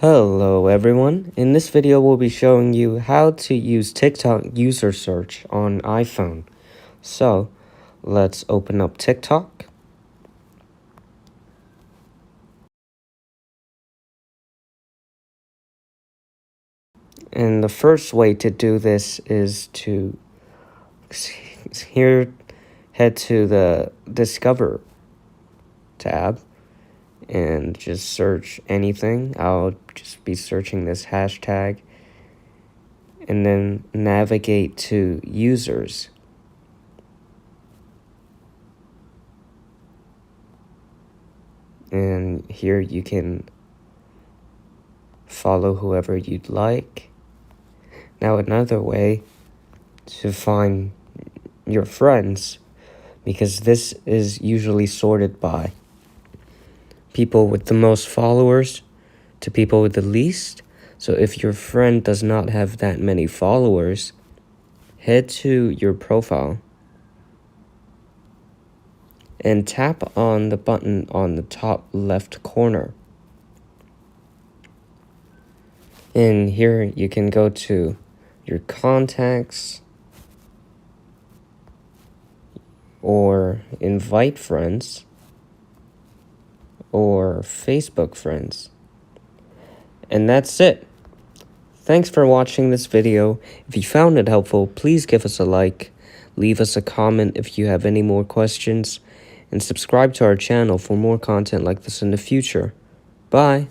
Hello everyone, in this video we'll be showing you how to use TikTok user search on iPhone. So, let's open up TikTok. And the first way to do this is to head to the Discover tab and just search anything. I'll just be searching this hashtag and then navigate to users. And here you can follow whoever you'd like. Now another way to find your friends, because this is usually sorted by people with the most followers to people with the least. So if your friend does not have that many followers, head to your profile and tap on the button on the top left corner. And here you can go to your contacts or invite friends or Facebook friends. And that's it. Thanks for watching this video. If you found it helpful, please give us a like, leave us a comment if you have any more questions, and subscribe to our channel for more content like this in the future. Bye.